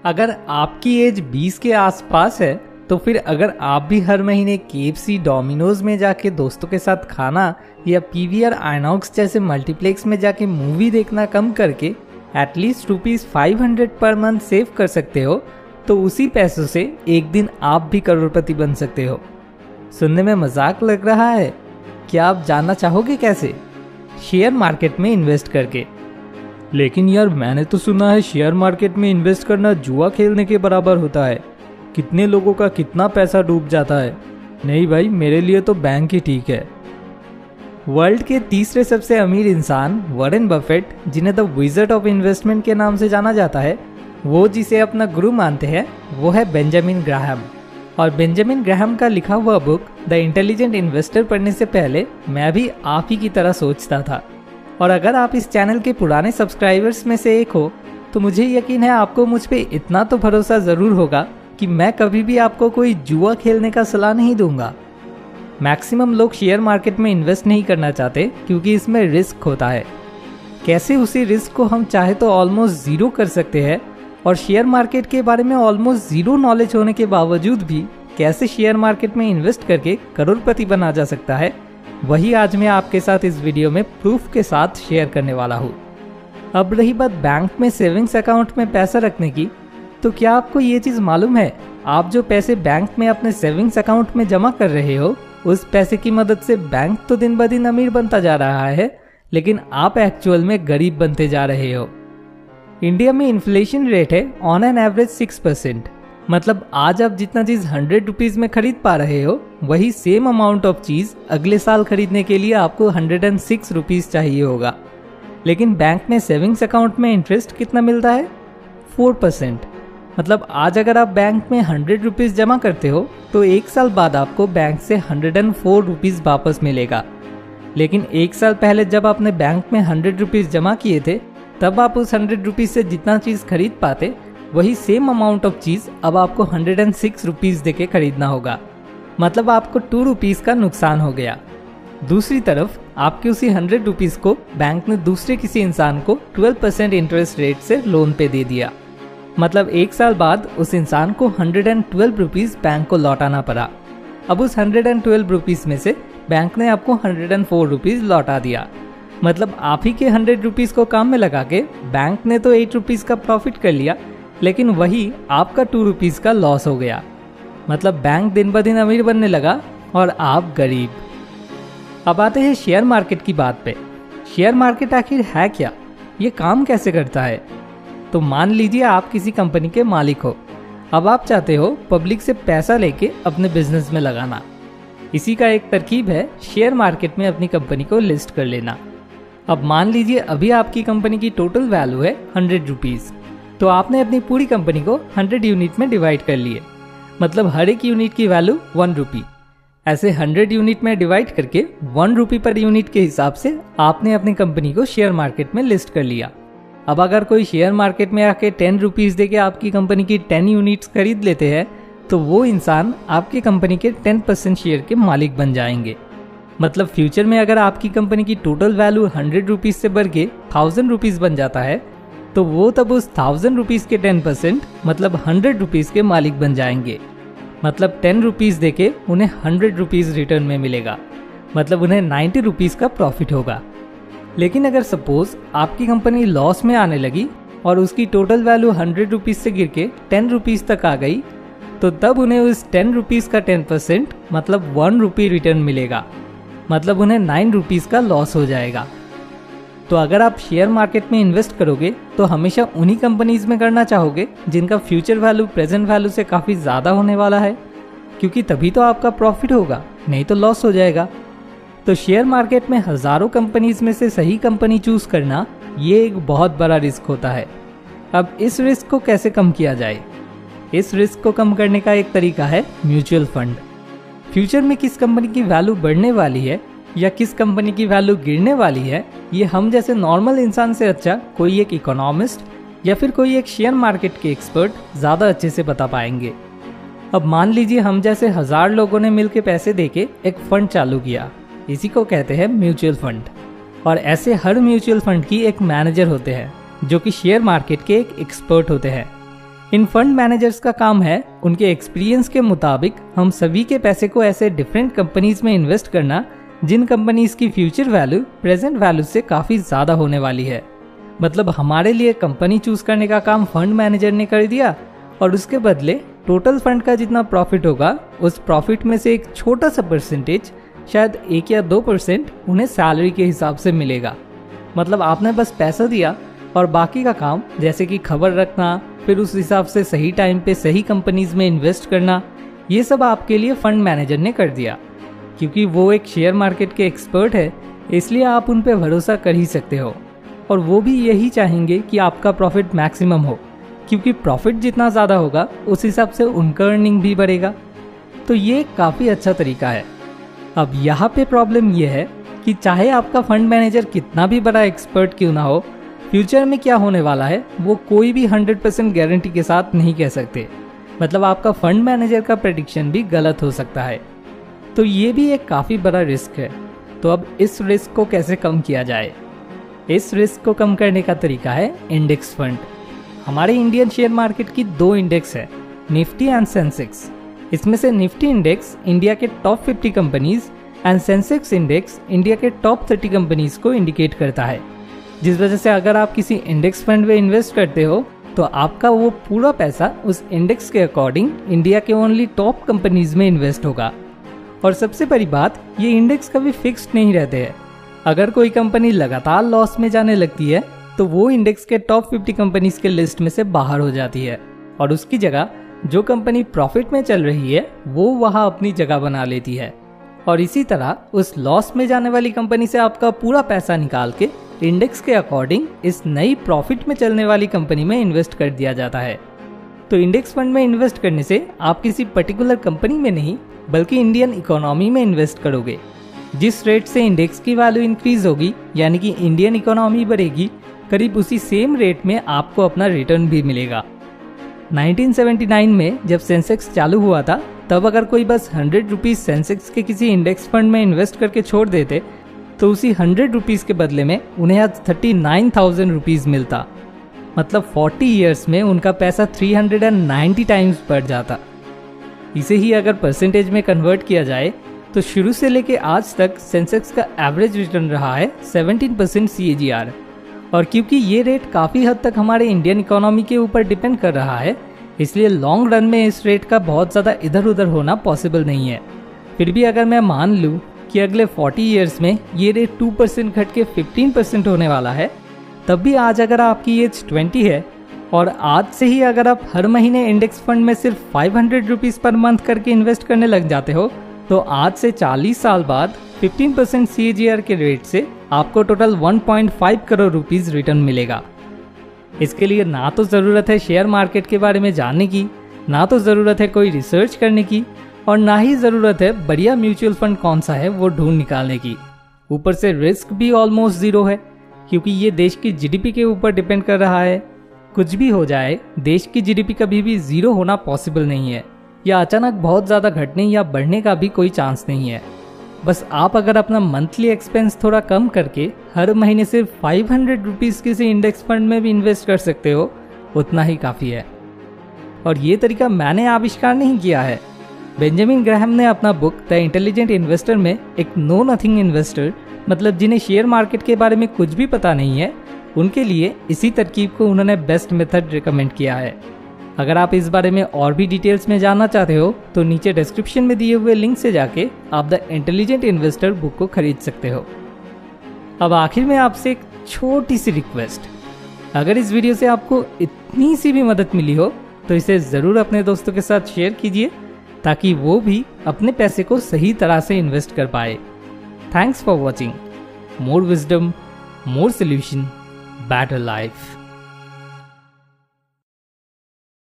अगर आपकी एज 20 के आसपास है तो फिर अगर आप भी हर महीने KFC डोमिनोज में जाके दोस्तों के साथ खाना या PVR आइनॉक्स जैसे मल्टीप्लेक्स में जाके मूवी देखना कम करके एटलीस्ट ₹500 पर मंथ सेव कर सकते हो, तो उसी पैसों से एक दिन आप भी करोड़पति बन सकते हो। सुनने में मजाक लग रहा है? क्या आप जानना चाहोगे कैसे? शेयर मार्केट में इन्वेस्ट करके। लेकिन यार, मैंने तो सुना है शेयर मार्केट में इन्वेस्ट करना जुआ खेलने के बराबर होता है। कितने लोगों का कितना पैसा डूब जाता है। नहीं भाई, मेरे लिए तो बैंक ही ठीक है। वर्ल्ड के तीसरे सबसे अमीर इंसान वॉरेन बफेट, जिन्हें द विज़र्ड ऑफ इन्वेस्टमेंट के नाम से जाना जाता है, वो जिसे अपना गुरु मानते हैं वो है बेंजामिन ग्राहम। और बेंजामिन ग्राहम का लिखा हुआ बुक द इंटेलिजेंट इन्वेस्टर पढ़ने से पहले मैं भी आप ही की तरह सोचता था। और अगर आप इस चैनल के पुराने सब्सक्राइबर्स में से एक हो तो मुझे यकीन है आपको मुझ पे इतना तो भरोसा ज़रूर होगा कि मैं कभी भी आपको कोई जुआ खेलने का सलाह नहीं दूंगा। मैक्सिमम लोग शेयर मार्केट में इन्वेस्ट नहीं करना चाहते क्योंकि इसमें रिस्क होता है। कैसे उसी रिस्क को हम चाहे तो ऑलमोस्ट ज़ीरो कर सकते हैं, और शेयर मार्केट के बारे में ऑलमोस्ट ज़ीरो नॉलेज होने के बावजूद भी कैसे शेयर मार्केट में इन्वेस्ट करके करोड़पति बना जा सकता है, वही आज मैं आपके साथ इस वीडियो में प्रूफ के साथ शेयर करने वाला हूँ। अब रही बात बैंक में सेविंग्स अकाउंट में पैसा रखने की, तो क्या आपको ये चीज़ मालूम है, आप जो पैसे बैंक में अपने सेविंग्स अकाउंट में जमा कर रहे हो, उस पैसे की मदद से बैंक तो दिन ब दिन अमीर बनता जा रहा है, लेकिन आप एक्चुअल में गरीब बनते जा रहे हो। इंडिया में इन्फ्लेशन रेट है ऑन एन एवरेज 6%। मतलब आज आप जितना चीज ₹100 में खरीद पा रहे हो, वही सेम अमाउंट ऑफ चीज अगले साल खरीदने के लिए आपको ₹106 चाहिए होगा। लेकिन बैंक में सेविंग्स अकाउंट में इंटरेस्ट कितना मिलता है? 4%। मतलब आज अगर आप बैंक में ₹100 जमा करते हो तो एक साल बाद आपको बैंक से ₹104 वापस मिलेगा। लेकिन एक साल पहले जब आपने बैंक में ₹100 जमा किए थे, तब आप उस ₹100 से जितना चीज खरीद पाते, वही सेम अमाउंट ऑफ चीज अब आपको ₹106 देके खरीदना होगा। मतलब आपको ₹2 का नुकसान हो गया। दूसरी तरफ आपके उसी ₹100 को बैंक ने दूसरे किसी इंसान को 12% इंटरेस्ट रेट से लोन पे दे दिया। मतलब एक साल बाद उस इंसान को ₹112 बैंक को लौटाना पड़ा। अब उस ₹112 में से बैंक ने आपको ₹104 लौटा दिया। मतलब आप ही के ₹100 को काम में लगा के बैंक ने तो ₹8 का प्रॉफिट कर लिया, लेकिन वही आपका ₹2 का लॉस हो गया। मतलब बैंक दिन ब दिन अमीर बनने लगा और आप गरीब। अब आते हैं शेयर मार्केट की बात पे। शेयर मार्केट आखिर है क्या? ये काम कैसे करता है? तो मान लीजिए आप किसी कंपनी के मालिक हो। अब आप चाहते हो पब्लिक से पैसा लेके अपने बिजनेस में लगाना। इसी का एक तरकीब है शेयर मार्केट में अपनी कंपनी को लिस्ट कर लेना। अब मान लीजिए अभी आपकी कंपनी की टोटल वैल्यू है ₹100, तो आपने अपनी पूरी कंपनी को 100 यूनिट में डिवाइड कर लिए। मतलब हर एक यूनिट की वैल्यू ₹1। ऐसे 100 यूनिट में डिवाइड करके ₹1 पर यूनिट के हिसाब से आपने अपनी कंपनी को शेयर मार्केट में लिस्ट कर लिया। अब अगर कोई शेयर मार्केट में आके ₹10 देके आपकी कंपनी की 10 यूनिट्स खरीद लेते हैं, तो वो इंसान आपकी कंपनी के 10% शेयर के मालिक बन जाएंगे। मतलब फ्यूचर में अगर आपकी कंपनी की टोटल वैल्यू ₹100 से बढ़ के ₹1000 बन जाता है, तो वो तब उस ₹1000 के 10% मतलब ₹100 के मालिक बन जाएंगे। मतलब ₹10 देके उन्हें ₹100 रिटर्न में मिलेगा। मतलब उन्हें ₹90 का प्रॉफिट होगा। लेकिन अगर सपोज आपकी कंपनी लॉस में आने लगी और उसकी टोटल वैल्यू ₹100 से गिर के ₹10 तक आ गई, तो तब उन्हें उस ₹10 का 10% मतलब ₹1 रिटर्न मिलेगा। मतलब उन्हें ₹9 का लॉस हो जाएगा। तो अगर आप शेयर मार्केट में इन्वेस्ट करोगे तो हमेशा उन्हीं कंपनीज में करना चाहोगे जिनका फ्यूचर वैल्यू प्रेजेंट वैल्यू से काफ़ी ज़्यादा होने वाला है, क्योंकि तभी तो आपका प्रॉफिट होगा, नहीं तो लॉस हो जाएगा। तो शेयर मार्केट में हज़ारों कंपनीज में से सही कंपनी चूज़ करना ये एक बहुत बड़ा रिस्क होता है। अब इस रिस्क को कैसे कम किया जाए? इस रिस्क को कम करने का एक तरीका है म्यूचुअल फंड। फ्यूचर में किस कंपनी की वैल्यू बढ़ने वाली है या किस कंपनी की वैल्यू गिरने वाली है, ये हम जैसे नॉर्मल इंसान से अच्छा कोई एक इकोनॉमिस्ट या फिर कोई एक शेयर मार्केट के एक्सपर्ट ज़्यादा अच्छे से बता पाएंगे। अब मान लीजिए हम जैसे 1000 लोगों ने मिलकर पैसे देके एक फंड चालू किया, इसी को कहते हैं म्यूचुअल फंड। और ऐसे हर म्यूचुअल फंड की एक मैनेजर होते हैं जो कि शेयर मार्केट के एक एक्सपर्ट होते हैं। इन फंड मैनेजर्स का काम है उनके एक्सपीरियंस के मुताबिक हम सभी के पैसे को ऐसे डिफरेंट कंपनीज में इन्वेस्ट करना जिन कंपनीज की फ्यूचर वैल्यू प्रेजेंट वैल्यू से काफ़ी ज़्यादा होने वाली है। मतलब हमारे लिए कंपनी चूज करने का काम फंड मैनेजर ने कर दिया और उसके बदले टोटल फंड का जितना प्रॉफिट होगा उस प्रॉफिट में से एक छोटा सा परसेंटेज, शायद 1 या 2% उन्हें सैलरी के हिसाब से मिलेगा। मतलब आपने बस पैसा दिया और बाकी का काम जैसे कि खबर रखना, फिर उस हिसाब से सही टाइम पे सही कंपनीज में इन्वेस्ट करना, ये सब आपके लिए फंड मैनेजर ने कर दिया। क्योंकि वो एक शेयर मार्केट के एक्सपर्ट है, इसलिए आप उन पे भरोसा कर ही सकते हो। और वो भी यही चाहेंगे कि आपका प्रॉफिट मैक्सिमम हो, क्योंकि प्रॉफिट जितना ज़्यादा होगा उस हिसाब से उनका अर्निंग भी बढ़ेगा। तो ये काफ़ी अच्छा तरीका है। अब यहाँ पे प्रॉब्लम ये है कि चाहे आपका फंड मैनेजर कितना भी बड़ा एक्सपर्ट क्यों ना हो, फ्यूचर में क्या होने वाला है वो कोई भी 100% गारंटी के साथ नहीं कह सकते। मतलब आपका फंड मैनेजर का प्रेडिक्शन भी गलत हो सकता है। तो ये भी एक काफ़ी बड़ा रिस्क है। तो अब इस रिस्क को कैसे कम किया जाए? इस रिस्क को कम करने का तरीका है इंडेक्स फंड। हमारे इंडियन शेयर मार्केट की 2 इंडेक्स है, निफ्टी एंड सेंसेक्स। इसमें से निफ्टी इंडेक्स इंडिया के top 50 companies and Sensex index India के टॉप 30 कंपनीज को इंडिकेट करता है। जिस वजह से अगर आप किसी इंडेक्स फंड में इन्वेस्ट करते हो तो आपका वो पूरा पैसा उस इंडेक्स के अकॉर्डिंग इंडिया के ओनली टॉप कंपनीज में इन्वेस्ट होगा। और सबसे बड़ी बात, ये इंडेक्स कभी फिक्स्ड नहीं रहते हैं। अगर कोई कंपनी लगातार लॉस में जाने लगती है तो वो इंडेक्स के टॉप 50 कंपनीज के लिस्ट में से बाहर हो जाती है और उसकी जगह जो कंपनी प्रॉफिट में चल रही है वो वहां अपनी जगह बना लेती है। और इसी तरह उस लॉस में जाने वाली कंपनी से आपका पूरा पैसा निकाल के इंडेक्स के अकॉर्डिंग इस नई प्रॉफिट में चलने वाली कंपनी में इन्वेस्ट कर दिया जाता है। तो इंडेक्स फंड में इन्वेस्ट करने से आप किसी पर्टिकुलर कंपनी में नहीं बल्कि इंडियन इकोनॉमी में इन्वेस्ट करोगे। जिस रेट से इंडेक्स की वैल्यू इंक्रीज होगी यानी कि इंडियन इकोनॉमी बढ़ेगी, करीब उसी सेम रेट में आपको अपना रिटर्न भी मिलेगा। 1979 में जब सेंसेक्स चालू हुआ था तब अगर कोई बस 100 रुपीज सेंसेक्स के किसी इंडेक्स फंड में इन्वेस्ट करके छोड़ देते तो उसी 100 रुपीज के बदले में उन्हें आज 39,000 रुपीज मिलता। मतलब 40 इयर्स में उनका पैसा 390 टाइम्स बढ़ जाता। इसे ही अगर परसेंटेज में कन्वर्ट किया जाए तो शुरू से लेके आज तक सेंसेक्स का एवरेज रिटर्न रहा है 17% CAGR। और क्योंकि ये रेट काफ़ी हद तक हमारे इंडियन इकोनॉमी के ऊपर डिपेंड कर रहा है, इसलिए लॉन्ग रन में इस रेट का बहुत ज़्यादा इधर उधर होना पॉसिबल नहीं है। फिर भी अगर मैं मान लूँ कि अगले 40 इयर्स में ये रेट 2% घट के 15% होने वाला है, तब भी आज अगर आपकी एज 20 है और आज से ही अगर आप हर महीने इंडेक्स फंड में सिर्फ 500 रुपीज़ पर मंथ करके इन्वेस्ट करने लग जाते हो तो आज से 40 साल बाद 15% CAGR के रेट से आपको टोटल 1.5 करोड़ रुपीस रिटर्न मिलेगा। इसके लिए ना तो ज़रूरत है शेयर मार्केट के बारे में जानने की, ना तो ज़रूरत है कोई रिसर्च करने की, और ना ही ज़रूरत है बढ़िया म्यूचुअल फंड कौन सा है वो ढूंढ निकालने की। ऊपर से रिस्क भी ऑलमोस्ट ज़ीरो है क्योंकि ये देश की GDP के ऊपर डिपेंड कर रहा है। कुछ भी हो जाए, देश की GDP कभी भी ज़ीरो होना पॉसिबल नहीं है, या अचानक बहुत ज़्यादा घटने या बढ़ने का भी कोई चांस नहीं है। बस आप अगर अपना मंथली एक्सपेंस थोड़ा कम करके हर महीने सिर्फ 500 रुपीज़ किसी इंडेक्स फंड में भी इन्वेस्ट कर सकते हो, उतना ही काफ़ी है। और ये तरीका मैंने आविष्कार नहीं किया है। बेंजामिन ग्राहम ने अपना बुक द इंटेलिजेंट इन्वेस्टर में एक नो नथिंग इन्वेस्टर, मतलब जिन्हें शेयर मार्केट के बारे में कुछ भी पता नहीं है, उनके लिए इसी तरकीब को उन्होंने बेस्ट मेथड रिकमेंड किया है। अगर आप इस बारे में और भी डिटेल्स में जानना चाहते हो तो नीचे डिस्क्रिप्शन में दिए हुए लिंक से जाके आप द इंटेलिजेंट इन्वेस्टर बुक को खरीद सकते हो। अब आखिर में आपसे एक छोटी सी रिक्वेस्ट, अगर इस वीडियो से आपको इतनी सी भी मदद मिली हो तो इसे ज़रूर अपने दोस्तों के साथ शेयर कीजिए ताकि वो भी अपने पैसे को सही तरह से इन्वेस्ट कर पाए। Thanks for watching. More wisdom, more solution, better life.